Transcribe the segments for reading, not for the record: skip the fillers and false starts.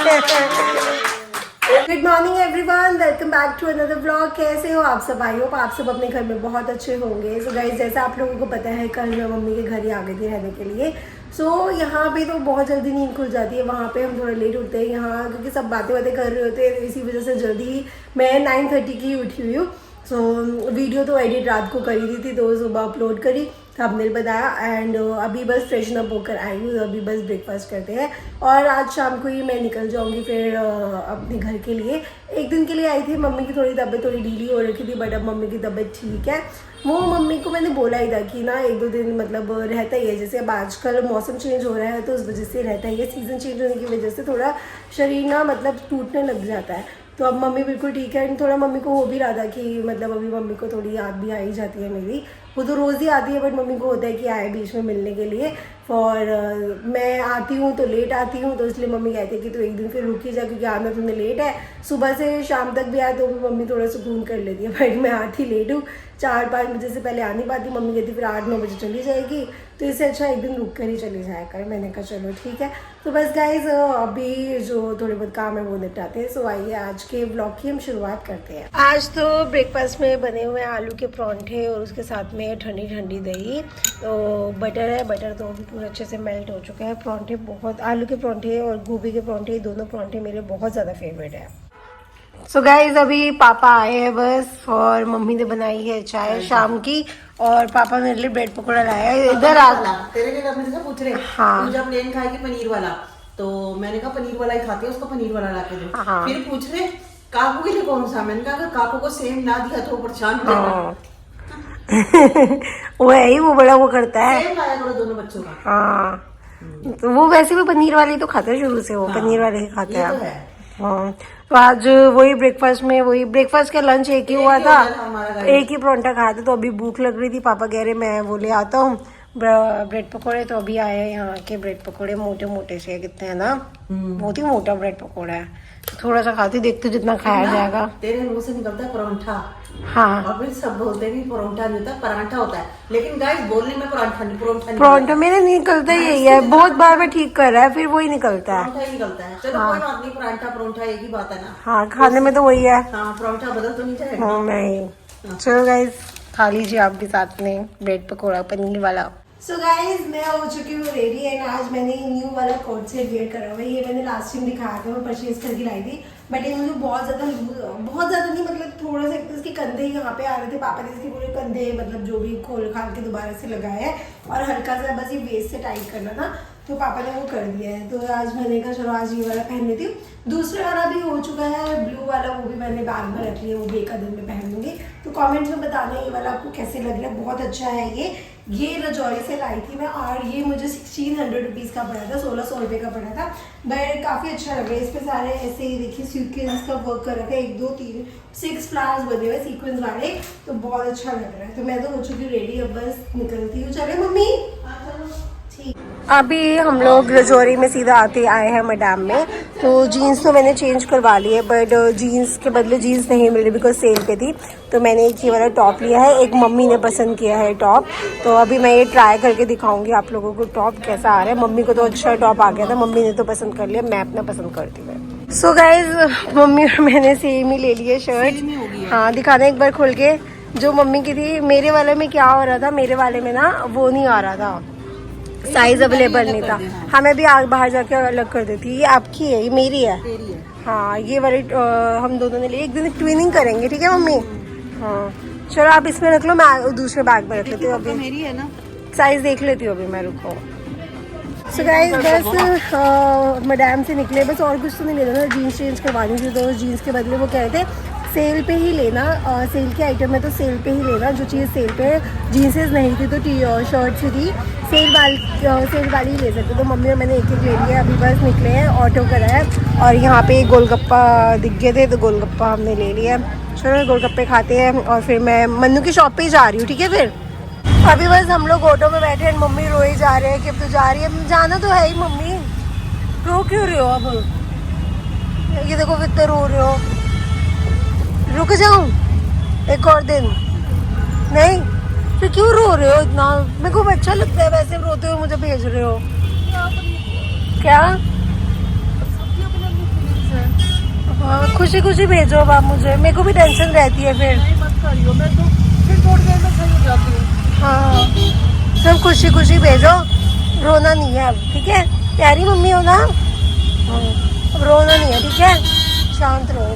Good morning everyone, welcome back to another vlog. कैसे हो आप सब? आई होप आप सब अपने घर में बहुत अच्छे होंगे। सो गाइस, जैसा आप लोगों को पता है, कल मैं मम्मी के घर ही आ गई थी रहने के लिए। सो यहाँ पे तो बहुत जल्दी नींद खुल जाती है, वहाँ पे हम थोड़ा लेट उठते हैं यहाँ, क्योंकि सब बातें कर रहे होते हैं, तो इसी वजह से जल्दी मैं 9:30 की उठी हुई हूँ। सो वीडियो तो एडिट रात को करी दी थी, तो सुबह अपलोड करी, थंबनेल बताया, एंड अभी बस फ्रेशन अप होकर आई हूँ। अभी बस ब्रेकफास्ट करते हैं और आज शाम को ही मैं निकल जाऊँगी फिर अपने घर के लिए। एक दिन के लिए आई थी। मम्मी की थोड़ी तबीयत थोड़ी ढीली हो रखी थी, बट अब मम्मी की तबीयत ठीक है। वो मम्मी को मैंने बोला ही था कि ना 1-2 दिन मतलब रहता ही है, जैसे अब आजकल मौसम चेंज हो रहा है तो उस वजह से रहता ही है, सीज़न चेंज होने की वजह से थोड़ा शरीर ना मतलब टूटने लग जाता है। तो अब मम्मी बिल्कुल ठीक है। थोड़ा मम्मी को हो भी रहा था कि मतलब अभी मम्मी को थोड़ी याद भी आई जाती है मेरी। वो तो रोज़ ही आती है, बट मम्मी को होता है कि आए बीच में मिलने के लिए। और मैं आती हूँ तो लेट आती हूँ, तो इसलिए मम्मी कहती है कि तू एक दिन फिर रुक ही जा, क्योंकि आना तुमने लेट है। सुबह से शाम तक भी आए तो भी मम्मी थोड़ा सुकून कर लेती है, बट मैं आती लेट हूँ। 4-5 बजे से पहले आ नहीं पाती। मम्मी कहती फिर 8-9 बजे चली जाएगी, तो इससे अच्छा एक दिन रुक कर ही चली जाया कर। मैंने कहा चलो ठीक है। तो बस गाइज, अभी जो थोड़े बहुत काम है वो निपटाते हैं। सो आइए आज के ब्लॉग की हम शुरुआत करते हैं। आज तो ब्रेकफास्ट में बने हुए आलू के परांठे और उसके साथ में ठंडी ठंडी दही। तो बटर है, बटर तो अभी पूरा अच्छे से मेल्ट हो चुका है। परांठे बहुत, आलू के परांठे और गोभी के परांठे, दोनों परांठे मेरे बहुत ज़्यादा फेवरेट है। सो गाइज, अभी पापा आए हैं बस, और मम्मी ने बनाई है चाय शाम की, और पापा मेरे लिए ब्रेड पकौड़ा लाया है। इधर आ, तेरे लिए करने से पूछ रहे हाँ, तू जब प्लेन खाएगी पनीर वाला, तो मैंने कहा पनीर वाला ही खाती है, उसको पनीर वाला ला के दो। हाँ। फिर पूछ रहे काकू के लिए कौन सा, मैंने कहा अगर काकू को सेम ना दिया तो परेशान हो जाएगा। वो है ही, वो बड़ा वो करता है, सेम लाया करो दोनों बच्चों का। हाँ। तो वो वैसे भी पनीर वाले तो खाते हैं शुरू से, वो हाँ, पनीर वाले ही खाते हैं। तो है। हाँ, तो आज वही ब्रेकफास्ट में, वही ब्रेकफास्ट का लंच एक ही हुआ था, एक ही परांठा खाया था। तो अभी भूख लग रही थी, पापा कह रहे मैं वो ले आता हूँ ब्रेड पकोड़े। तो अभी आए हैं यहाँ के ब्रेड पकोड़े, मोटे मोटे से कितने हैं ना, बहुत ही मोटा ब्रेड पकोड़ा है। थोड़ा सा खाती, देखते जितना खाया जाएगा। तेरे मुंह से निकलता है परांठा, हाँ, और फिर सब बोलते हैं कि परांठा नहीं होता, परांठा होता है। लेकिन गाइस बोलने में परांठा मेरे निकलता यही है, बहुत बार में ठीक कर रहा है, फिर वही निकलता है। परांठा ही निकलता है। चलो कोई बात नहीं, परांठा परांठा एक ही बात है ना। हाँ, खाने में तो वही है। हाँ, परांठा बदल तो नहीं जाएगा। हाँ, मैं चलो गाइस, खा लीजिए आप भी साथ में ब्रेड पकोड़ा पनीर वाला। सो गाइस, मैं हो चुकी हूँ रेडी, एंड आज मैंने न्यू वाला कोट सेट वेयर करा हुआ है। ये मैंने लास्ट टाइम दिखाया था, मैं परचेज करके लाई थी, बट ये मुझे बहुत ज़्यादा नहीं, मतलब थोड़ा सा इसके कंधे यहाँ पे आ रहे थे। पापा ने इसके पूरे कंधे मतलब जो भी खोल खाल के दोबारा से लगाया है, और हल्का सा बस ये वेस्ट से टाइट करना था, तो पापा ने वो कर दिया है। तो आज मैंने कहा चलो आज ये वाला पहन लेती हूँ। दूसरा वाला भी हो चुका है, ब्लू वाला, वो भी मैंने बैग में रख लिया, वो भी एक दिन में पहन लूँगी। तो कमेंट्स में बताना ये वाला आपको कैसे लग रहा है। बहुत अच्छा है ये रजौरी से लाई थी मैं, और ये मुझे 1600 रुपीज़ का पड़ा था, 1600 रुपये का पड़ा था, बट काफ़ी अच्छा लग रहा है। इस पर सारे ऐसे ही देखिए सीक्वेंस का वर्क कर रखा है, 1 2 3 6 फ्लावर्स बने हुए सीक्वेंस वाले, तो बहुत अच्छा लग रहा है। तो मैं तो हो चुकी रेडी, अब बस निकलती हूँ। चले मम्मी, अभी हम लोग रजौरी में सीधा आते आए हैं मैदान में। तो जीन्स तो मैंने चेंज करवा ली है, बट जीन्स के बदले जीन्स नहीं मिल रही, बिकॉज सेल पे थी। तो मैंने एक ये वाला टॉप लिया है, एक मम्मी ने पसंद किया है टॉप, तो अभी मैं ये ट्राई करके दिखाऊंगी आप लोगों को टॉप कैसा आ रहा है। मम्मी को तो अच्छा टॉप आ गया था, मम्मी ने तो पसंद कर लिया, मैं अपना पसंद करती हूँ। सो गाइज, मम्मी और मैंने सेम ही ले ली है शर्ट। हाँ, दिखाना एक बार खोल के। जो मम्मी की थी, मेरे वाले में क्या हो रहा था, मेरे वाले में ना वो नहीं आ रहा था, साइज अवेलेबल नहीं था। हमें भी बाहर जाके अलग कर देती। ये आपकी है, ये मेरी है। हाँ, ये वाली हम दोनों ने लिए, एक दिन ट्विनिंग करेंगे, ठीक है मम्मी? हाँ चलो, आप इसमें रख लो, मैं दूसरे बैग में रख लेती हूँ। अभी मेरी है ना, साइज देख लेती हूँ अभी मैं, रुको। सो गाइस, बस मैडम से निकले, बस और कुछ तो नहीं लेना था, जीन्स चेंज करवानी थी, तो जीन्स के बदले वो कह रहे थे सेल पे ही लेना, सेल के आइटम है तो सेल पे ही लेना, जो चीज़ सेल पे जीन्सेस नहीं थी तो शर्ट्स थी, सेल वाली ही ले सकते। तो मम्मी और मैंने एक ले लिया, अभी बस निकले हैं, ऑटो करा है, और यहाँ पे गोलगप्पा दिख गए थे, तो गोलगप्पा हमने ले लिया। चलो गोलगप्पे खाते हैं, और फिर मैं मन्नू की शॉप पे ही जा रही हूँ, ठीक है? फिर अभी बस हम लोग ऑटो में बैठे हैं, मम्मी रोए जा रहे हैं कि अब तो जा रही है, जाना तो है ही। मम्मी रो क्यों रहे हो? अब ये देखो कितने रो रहे हो। रुक जाऊं एक और दिन? नहीं, तो क्यों रो रहे हो इतना? मेरे को अच्छा लगता है वैसे रोते हुए मुझे भेज रहे हो क्या? खुशी खुशी भेजो अब आप मुझे, मेरे को भी टेंशन रहती है फिर। नहीं मत करियो, मैं तो फिर थोड़ी देर में सही हो जाती हूँ। हाँ सब खुशी खुशी भेजो, रोना नहीं है अब, ठीक है? प्यारी मम्मी हो ना? हाँ, अब रोना नहीं है, ठीक है? शांत रहो।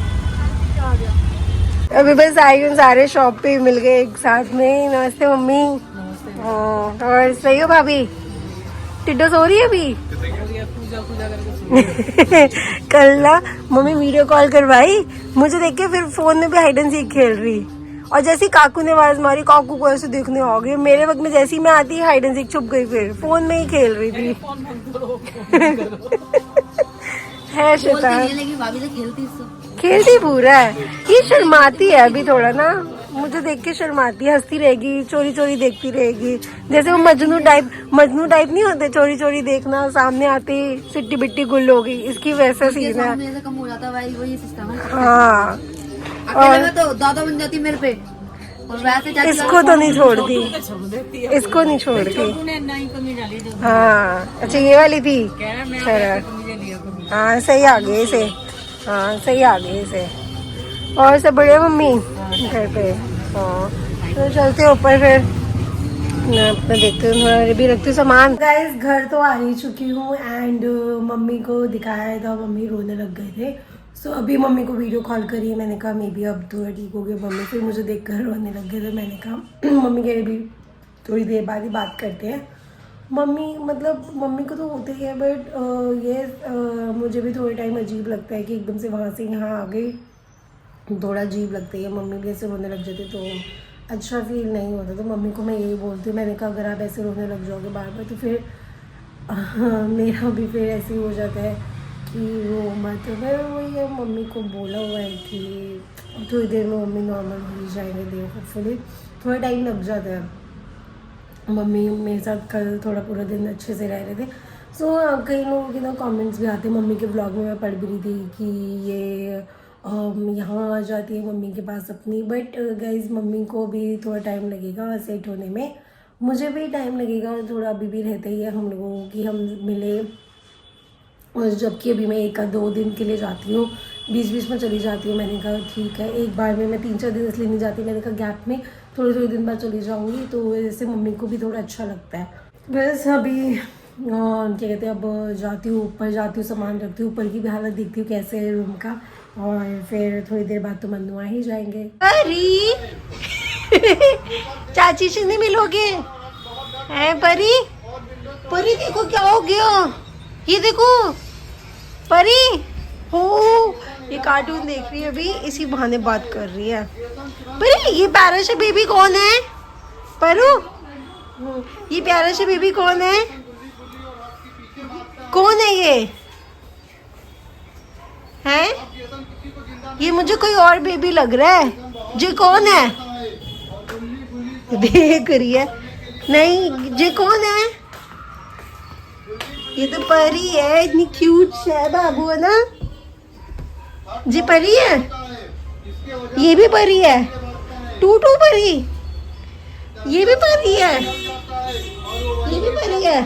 अभी बस आई हूँ, सारे शॉप पे मिल गए एक साथ में। नमस्ते मम्मी। हाँ, और सही हो भाभी? टिड्डो सो रही है अभी? पूजा करके कल ना मम्मी वीडियो कॉल करवाई, मुझे देख के फिर फोन में भी हाइड एंड सीक खेल रही, और जैसे ही काकू ने आवाज मारी, काकू को ऐसे देखने आ गई। मेरे वक्त में जैसे ही मैं आती हाइड एंड सीक छुप गई, फिर फोन में ही खेल रही थी। है शैतान, लेकिन भाभी से खेलती खेलती पूरा है। ये शर्माती है अभी थोड़ा ना, मुझे देख के शर्माती है, हंसती रहेगी, चोरी चोरी देखती रहेगी। जैसे वो मजनू टाइप नहीं होते, चोरी चोरी देखना, सामने आते ही सिट्टी बिट्टी गुल हो गई, इसकी वैसा सीन है। मेरे से कम हो जाता भाई, वही सिस्टम है। हाँ, अकेले में तो दादा बन जाती मेरे पे, और वैसे जाती इसको तो नहीं छोड़ती, इसको नहीं छोड़ती। हाँ अच्छा, ये वाली थी। हाँ सही आ गए इसे, हाँ सही आ गए इसे। और सब बढ़िया मम्मी घर पे? हाँ तो चलते हैं ऊपर, फिर मैं अपना देखती हूँ, थोड़ा भी रखती हूँ सामान। गाइस घर तो आ ही चुकी हूँ, एंड मम्मी को दिखाया था, मम्मी रोने लग गए थे। सो अभी मम्मी को वीडियो कॉल करी, मैंने कहा मे बी अब थोड़ा ठीक हो गया मम्मी, फिर मुझे देख कर रोने लग गए, तो मैंने कहा मम्मी के भी थोड़ी देर बाद ही बात करते हैं। मम्मी मतलब मम्मी को तो होते ही है, बट मुझे भी थोड़े टाइम अजीब लगता है कि एकदम से वहाँ से यहाँ आ गई, थोड़ा अजीब लगता है। मम्मी भी ऐसे रोने लग जाते तो अच्छा फील नहीं होता, तो मम्मी को मैं यही बोलती हूँ, मैंने कहा अगर आप ऐसे रोने लग जाओगे बार बार तो फिर मेरा भी फिर ऐसे ही हो जाता है कि वो मत। मैं वही है, मम्मी को बोला हुआ है कि थोड़ी देर में मम्मी नॉर्मल हो जाएंगे, देखो होपफुली, थोड़ा टाइम लग जाता है। मम्मी मेरे साथ कल थोड़ा पूरा दिन अच्छे से रह रहे थे। सो कई लोगों के ना कमेंट्स भी आते हैं, मम्मी के ब्लॉग में मैं पढ़ भी रही थी कि ये यहाँ आ जाती है मम्मी के पास अपनी, बट गाइज मम्मी को भी थोड़ा टाइम लगेगा सेट होने में, मुझे भी टाइम लगेगा थोड़ा, अभी भी रहता ही है हम लोगों की, हम मिले। और जबकि अभी मैं 1-2 दिन के लिए जाती हूँ, बीच में चली जाती हूँ। मैंने कहा ठीक है, एक बार में मैं 3-4 दिन इसलिए नहीं जाती, मैंने कहा गैप में थोड़े दिन बाद चली जाऊँगी, तो जैसे मम्मी को भी थोड़ा अच्छा लगता है। बस अभी क्या कहते हैं, अब जाती हूँ ऊपर, जाती हूँ सामान रखती हूँ, ऊपर की भी हालत देखती हूँ कैसे है रूम का, और फिर थोड़ी देर बाद तो मन्नू आ ही जाएंगे। परी चाची से नहीं मिलोगे? है परी? परी देखो क्या हो गया, ये देखो परी हो, ये कार्टून देख रही है अभी, इसी बहाने बात कर रही है। परी ये प्यारा सा बेबी कौन है? परू ये प्यारा सा बेबी कौन है? कौन है ये? हैं? ये मुझे कोई और बेबी लग रहा है, ये कौन है? देख रही है, नहीं ये कौन है? ये तो परी है, इतनी क्यूट है बाबू, है ना? जी परी है, ये भी परी है, टूटू परी, ये भी परी है, ये भी परी है,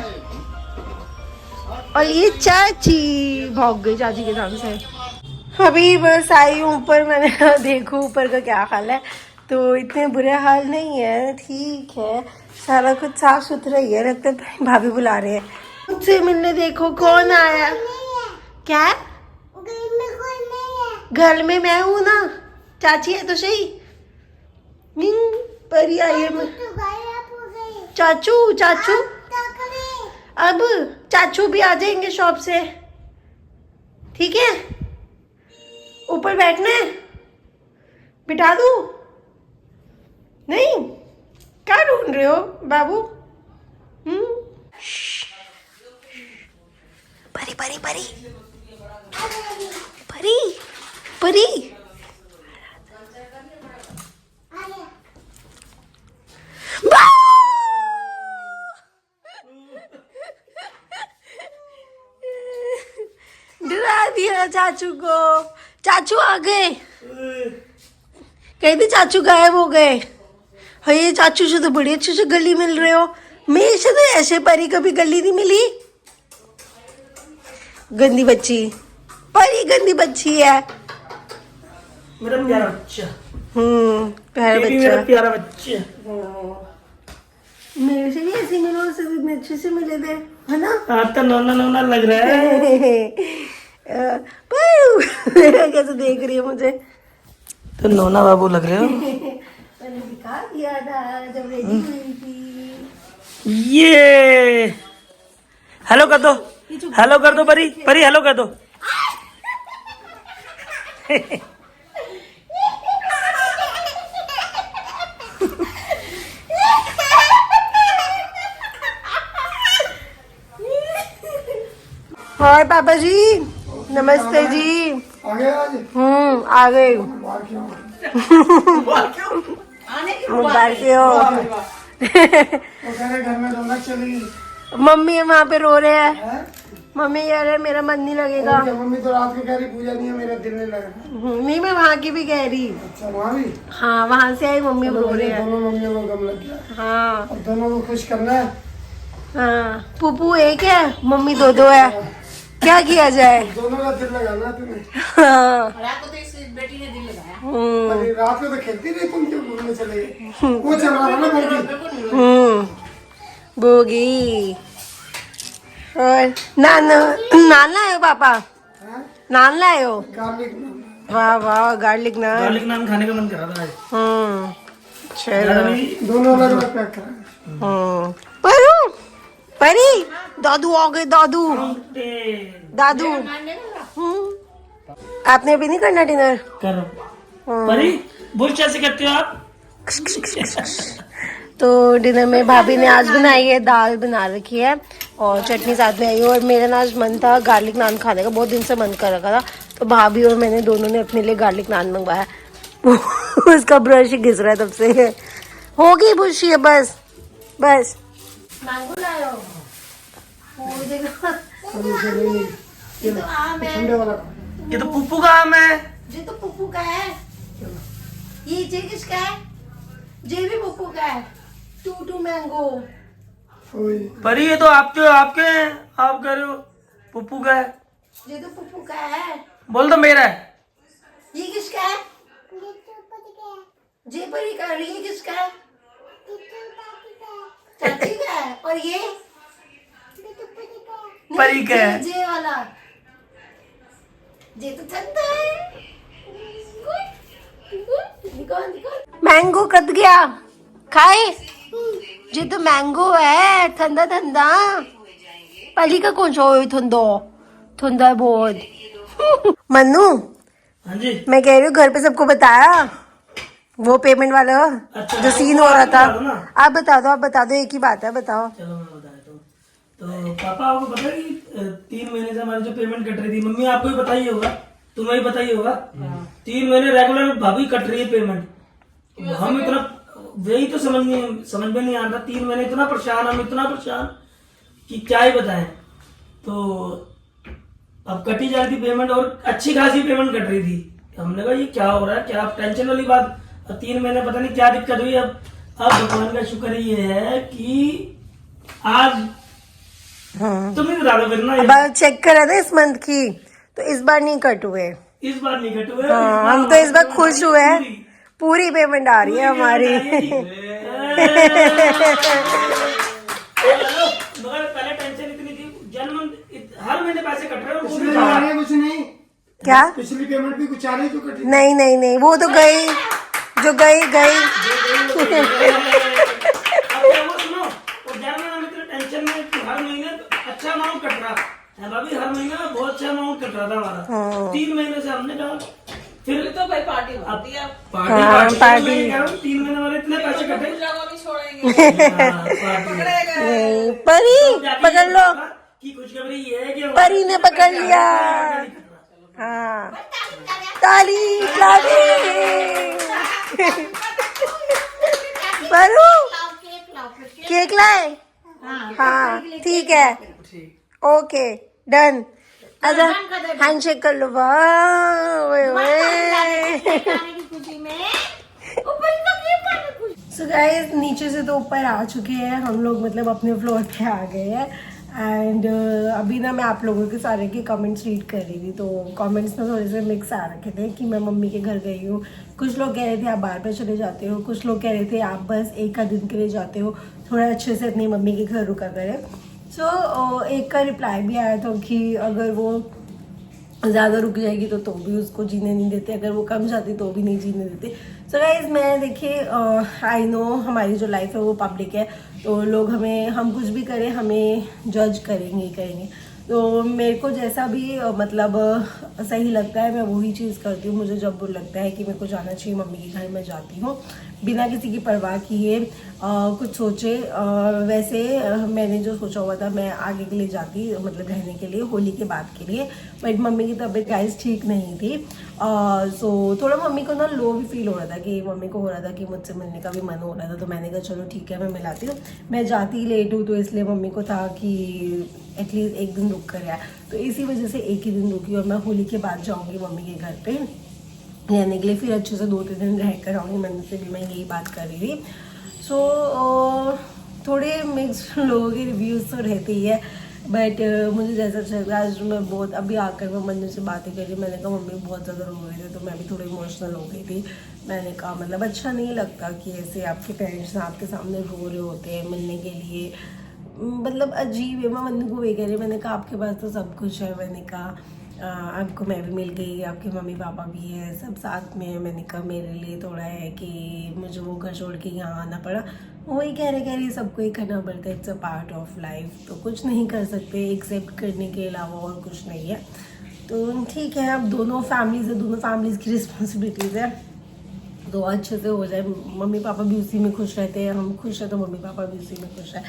और ये चाची भाग गई चाची के नाम से। अभी बस आई हूँ ऊपर, मैंने कहा देखो ऊपर का क्या हाल है, तो इतने बुरे हाल नहीं है, ठीक है, सारा कुछ साफ सुथरा ही है, लगता है भाभी बुला रहे हैं मुझसे मिलने। देखो कौन आया, क्या घर में मैं हूँ ना, चाची है तो सही, परी आई है। चाचू चाचू अब चाचू भी आ जाएंगे शॉप से, ठीक है? ऊपर बैठना है, बिठा दूँ? नहीं, क्या ढूंढ रहे हो बाबू? परी परी परी परी परी डरा दिया चाचू को, चाचू आ गए, कहते चाचू गायब हो गए। हाँ ये चाचू से तो बड़ी अच्छे से गली मिल रहे हो, मेरे से तो ऐसे परी कभी गली नहीं मिली। गंदी बच्ची, परी गंदी बच्ची है, मेरा प्यारा बच्चा, प्यारा ये भी बच्चा। मेरा प्यारा बच्चा। मेरे से भी ऐसे मिलो, उससे इतने अच्छे से मिले थे, है ना? आप तो नोना नोना लग रहा है। कैसे देख रही है मुझे? तो नोना बाबू लग रहे हो। मैंने दिखा दिया था जब रेडी हुई थी। ये हेलो कर दो, हेलो कर दो परी, परी हेलो कर दो। और पापा जी नमस्ते जी। आ गए आज आ गए। आने की मुबारक हो। वो कह रहे घर में रौनक चली। मम्मी वहाँ पे रो रहे हैं। मम्मी कह रहे मेरा मन नहीं लगेगा। मम्मी तो रात को कह रही पूजा नहीं है, मेरा दिल नहीं लगा। नहीं, मैं वहाँ की भी कह रही। अच्छा वहाँ भी? हाँ, वहाँ से आई मम्मी रो रहे हैं। दोनों मम्मियों को गम लग गया। हाँ अब दोनों को खुश करना है। हाँ, पुप्पू एक है, मम्मी दो दो है, क्या किया जाए? दोनों का दिल लगाना तुम्हें। हाँ। रात को तो इस बेटी ने दिल लगाया। हम्म, रात को तो खेलती रही, तुम क्यों घूमने चले गए? वो चल रहा था ना बोगी। बोगी। और नान नान लाए हो पापा? नान लाए हो? गार्लिक वाह वाह, गार्लिक नान। गार्लिक नान खाने का मन कर रहा था। चलो। दोनों अलग अलग पैक करा। परू, परी, दादू आ गए, दादू दादू। आपने अभी नहीं करना डिनर? करो परी, बुल कैसे करते हो आप? तो डिनर में भाभी ने आज बनाई है, दाल बना रखी है और चटनी साथ में आई है। और मेरा ना आज मन था गार्लिक नान खाने का, बहुत दिन से मन कर रखा था। तो भाभी और मैंने दोनों ने अपने लिए गार्लिक नान मंगवाया। उसका ब्रश ही घिस रहा है तब से। होगी बुशी है बस बस। मैंगो लाओ। ये तो आम है। ठंडे वाला ये तो पुप्पू का आम है। ये तो पुप्पू का है। ये किसका है? ये भी पुप्पू का है। Two mango. परी ये तो आपके आपके हैं, आप कह रहे हो पुप्पू का है। ये तो पुप्पू का है। बोल दो मेरा है। ये किसका है? ये परी का। ये किसका है? चाची का है। और ये परी का है। जे वाला। ये तो ठंडा है। मैंगो कट गया, खाए? ये तो मैंगो है, ठंडा ठंडा। पली का कौन सा हो? ठंडो ठंडा है बहुत। मन्नू, हाँ जी। मैं कह रही हूँ घर पे सबको बताया वो पेमेंट वाला अच्छा, जो सीन हो रहा था? बता दो ना। आप बता दो, एक ही बात है, बताओ। चलो मैं बता देता हूँ। तो पापा आपको पता है कि 3 महीने से हमारी जो पेमेंट कट रही थी, मम्मी आपको भी पता ही होगा, तुम्हें भी पता ही होगा। 3 महीने रेगुलर भाभी कट रही है पेमेंट। हम इतना वही तो समझ में नहीं आ रहा। 3 महीने इतना परेशान, हम इतना परेशान कि क्या ही बताएं। तो अब कटी जा रही थी पेमेंट और अच्छी खासी पेमेंट कट रही थी। हमने कहा ये क्या हो रहा है, क्या टेंशन वाली बात। 3 महीने पता नहीं क्या दिक्कत हुई। अब भगवान का शुक्र ये है कि आज तुम ही बता दो फिर ना। अब चेक करा था इस मंथ की, तो इस बार नहीं कट हुए। इस बार नहीं कट हुए। हाँ, हम तो इस बार खुश हुए हैं, पूरी पेमेंट आ रही है हमारी। मगर पहले टेंशन इतनी थी, जन्म हर महीने पैसे कट रहे हैं। कुछ नहीं। क्या? पिछली पेमेंट भी कुछ आ रही तो कटी। नहीं, वो तो गई, जो गई। अब वो सुनो, वो जन्म हम इतने टेंशन में कि हर महीने अच्छा अमाउंट कट रहा है भाभी। हर महीने बहुत अच्छा अमाउंट कट रहा था हमारा। 3 महीने से हमने कहा फिर तो भाई पार्टी होती है। पार्टी 3 महीने वाले इतने पैसे कटे। नहीं, परी पकड़ लो। की खुशखबरी ये है कि परी ने पकड़ लिया। हाँ, ताली परू, केक लाए? हाँ ठीक है, ओके डन। अच्छा हैंडशेक कर लो। सो गाइस नीचे से तो ऊपर आ चुके हैं हम लोग, मतलब अपने फ्लोर पे आ गए हैं। एंड अभी ना मैं आप लोगों के सारे के कमेंट्स रीड कर रही थी, तो कमेंट्स में थोड़े से मिक्स आ रखे थे कि मैं मम्मी के घर गई हूँ। कुछ लोग कह रहे थे आप बार बार चले जाते हो, कुछ लोग कह रहे थे आप बस एक आध दिन के लिए जाते हो, थोड़ा अच्छे से अपनी मम्मी के घर रुका करें। सो एक का रिप्लाई भी आया था कि अगर वो ज़्यादा रुक जाएगी तो भी उसको जीने नहीं देते, अगर वो कम जाती तो भी नहीं जीने देते। सो गाइज मैं देखिए आई नो हमारी जो लाइफ है वो पब्लिक है, तो लोग हम कुछ भी करें हमें जज करेंगे ही करेंगे। तो मेरे को जैसा भी मतलब सही लगता है मैं वही चीज़ करती हूँ। मुझे जब लगता है कि मेरे को जाना चाहिए मम्मी के घर में जाती हूँ, बिना किसी की परवाह किए कुछ सोचे। वैसे मैंने जो सोचा हुआ था मैं आगे के लिए जाती मतलब रहने के लिए होली के बाद के लिए, बट मम्मी की तबीयत गाइस ठीक नहीं थी। सो थोड़ा मम्मी को ना लो भी फील हो रहा था कि मम्मी को हो रहा था कि मुझसे मिलने का भी मन हो रहा था। तो मैंने कहा चलो ठीक है मैं मिलाती हूँ। मैं जाती लेट हूँ तो इसलिए मम्मी को था कि एटलीस्ट एक दिन रुक कर आया, तो इसी वजह से एक ही दिन रुकी और मैं होली के बाद जाऊँगी मम्मी के घर पे रहने के लिए, फिर अच्छे से 2-3 दिन रह कर आऊँगी। मम्मी से भी मैं यही बात कर रही थी। सो थोड़े मिक्स लोगों के रिव्यूज़ तो रहते ही है, बट मुझे जैसा चल रहा है आज मैं बहुत अभी आकर मैं मम्मी से बातें करी। मैंने कहा मम्मी बहुत ज़्यादा रो रहे थे तो मैं भी थोड़ी इमोशनल हो गई थी। मैंने कहा मतलब अच्छा नहीं लगता कि ऐसे आपके पेरेंट्स आपके सामने रो रहे होते हैं मिलने के लिए, मतलब अजीब है। मैं मम्मी को वही कह रही, मैंने कहा आपके पास तो सब कुछ है। मैंने कहा आपको मैं भी मिल गई, आपके मम्मी पापा भी है, सब साथ में है। मैंने कहा मेरे लिए थोड़ा है कि मुझे वो घर छोड़ के यहाँ आना पड़ा। वही कह रहे सबको ही करना पड़ता है, it's a part of life, तो कुछ नहीं कर सकते एक्सेप्ट करने के अलावा और कुछ नहीं है। तो ठीक है, अब दोनों फैमिलीज़ की रिस्पॉन्सिबिलिटीज़ है, तो अच्छे से हो जाए। मम्मी पापा भी उसी में खुश रहते हैं, हम खुश हैं तो मम्मी पापा भी उसी में खुश है।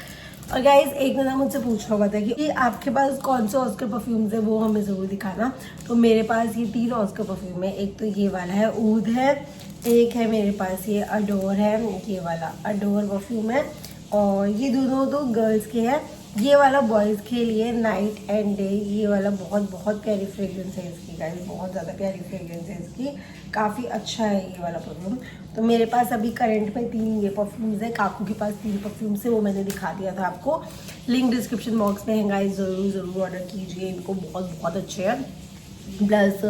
और गाइज एक ने मुझसे पूछा हुआ था कि आपके पास कौन से ऑस्कर परफ्यूम्स है वो हमें ज़रूर दिखाना। तो मेरे पास ये 3 ऑस्कर परफ्यूम है। एक तो ये वाला है ऊद है, एक है मेरे पास ये अडोर है, ये वाला अडोर परफ्यूम है, और ये दोनों तो गर्ल्स के हैं। ये वाला बॉयज़ के लिए नाइट एंड डे, ये वाला बहुत प्यारी फ्रेग्रेंस है इसकी गाइस, बहुत ज़्यादा प्यारी फ्रेग्रेंस है इसकी, काफ़ी अच्छा है ये वाला परफ्यूम। तो मेरे पास अभी करंट में 3 ये परफ्यूम्स है, काकू के पास 3 परफ्यूम्स है, वो मैंने दिखा दिया था आपको। लिंक डिस्क्रिप्शन बॉक्स में है गाइस, ज़रूर ऑर्डर कीजिए, इनको बहुत अच्छे हैं। प्लस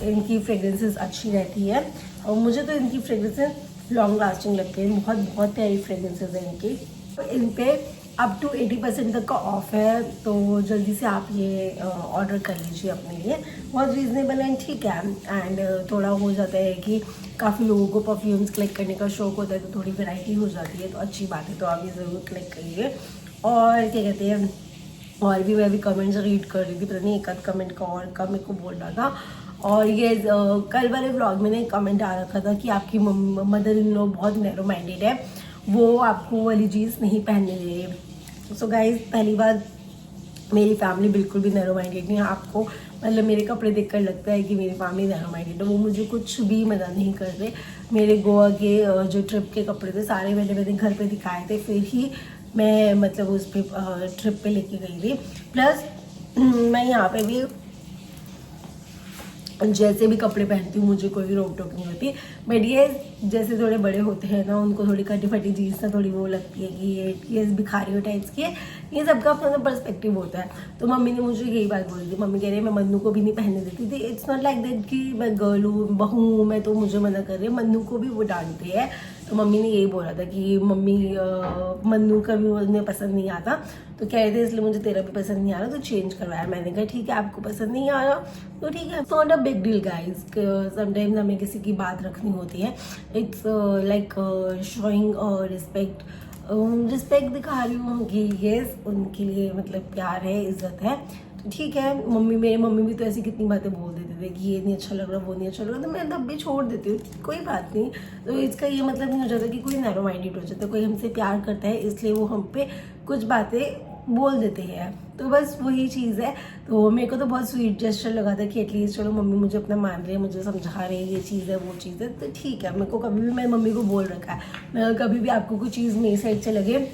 इनकी फ्रेग्रेंसेस अच्छी रहती है और मुझे तो इनकी फ्रेग्रेंसेस लॉन्ग लास्टिंग लगती है, बहुत प्यारी फ्रेग्रेंसेस हैं इनकी। इन पे अप टू 80% तक का ऑफ है, तो जल्दी से आप ये ऑर्डर कर लीजिए अपने लिए, बहुत रीज़नेबल है, ठीक है। एंड थोड़ा हो जाता है कि काफ़ी लोगों को परफ्यूम्स कलेक्ट करने का शौक होता है, तो थोड़ी वैरायटी हो जाती है, तो अच्छी बात है, तो आप ये ज़रूर कलेक्ट करिए। और क्या कहते हैं, और भी मैं भी कमेंट्स रीड कर रही थी, पता नहीं एक आध कमेंट का और का मेरे को बोल रहा था। और ये कल वाले व्लॉग में एक कमेंट आ रखा था कि आपकी मदर इन लॉ बहुत नैरो माइंडेड है, वो आपको वाली चीज़ नहीं पहनने दे रही। सो गाइज पहली बात, मेरी फैमिली बिल्कुल भी नैरो माइंडेड नहीं है। आपको मतलब मेरे कपड़े देखकर लगता है कि मेरी फैमिली नैरो माइंडेड है, वो मुझे कुछ भी मना नहीं करते। मेरे गोवा के जो ट्रिप के कपड़े थे सारे मैंने घर पे दिखाए थे, फिर ही मैं मतलब उस पर ट्रिप पे लेके गई थी। प्लस मैं यहाँ पे भी जैसे भी कपड़े पहनती हूँ मुझे कोई रोक टोक नहीं होती, बट ये जैसे थोड़े बड़े होते हैं ना, उनको थोड़ी कटी फटी जीन्स ना थोड़ी वो लगती है कि ये भिखारी टाइप्स की है। ये सबका अपना पर्सपेक्टिव होता है। तो मम्मी ने मुझे यही बात बोली थी, मम्मी कह रही है मैं मन्नू को भी नहीं पहनने देती थी। इट्स नॉट लाइक दैट कि मैं गर्ल हूँ, बहू हूँ मैं तो मुझे मना कर रही है, मन्नू को भी वो डांटती है। तो मम्मी ने यही बोला था कि मम्मी मन्नू का भी उन्हें पसंद नहीं आता, तो कह रहे थे इसलिए मुझे तेरा भी पसंद नहीं आ रहा, तो चेंज करवाया। मैंने कहा ठीक है, आपको पसंद नहीं आ रहा तो ठीक है, not a big deal guys. Sometimes हमें किसी की बात रखनी होती है, इट्स लाइक शोइंग रिस्पेक्ट दिखा रही हूँ कि येस उनके लिए मतलब प्यार है, इज्जत है, तो ठीक है। मेरी मम्मी भी तो ऐसी कितनी बातें बोल देते थे कि ये नहीं अच्छा लग रहा, वो नहीं अच्छा लग रहा, तो मैं तब भी छोड़ देती हूँ, कोई बात नहीं। तो इसका ये मतलब नहीं हो जाता कि कोई नैरो माइंडेड हो जाता है, कोई हमसे प्यार करता है इसलिए वो हम पे कुछ बातें बोल देते हैं, तो बस वही चीज़ है। तो मेरे को तो बहुत स्वीट जेस्चर लगा था कि एटलीस्ट चलो मम्मी मुझे अपना मान रही है, मुझे समझा रही है ये चीज़ है वो चीज़ है, तो ठीक है। मेरे को कभी भी मैं मम्मी को बोल रखा है, मैं कभी भी आपको कोई चीज़ मेरी साइड से लगे,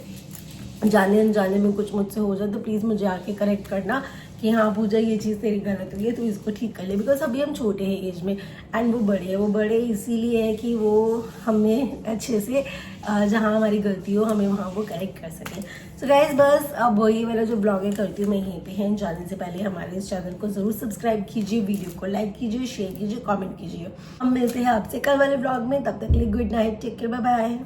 जाने अनजाने में कुछ मुझसे हो जाए तो प्लीज़ मुझे आके करेक्ट करना कि हाँ पूजा ये चीज़ तेरी गलत हुई है, तो इसको ठीक कर ले। बिकॉज अभी हम छोटे हैं एज में एंड वो बड़े हैं। वो बड़े इसीलिए है कि वो हमें अच्छे से जहाँ हमारी गलती हो हमें वहाँ वो करेक्ट कर सकें। सो गाइज बस अब वही वाला जो ब्लॉग है करती हूँ मैं यहीं पे है। जाने से पहले हमारे इस चैनल को ज़रूर सब्सक्राइब कीजिए, वीडियो को लाइक कीजिए, शेयर कीजिए, कमेंट कीजिए। हम मिलते हैं आपसे कल वाले ब्लॉग में। तब तक के लिए good night, take care, bye bye.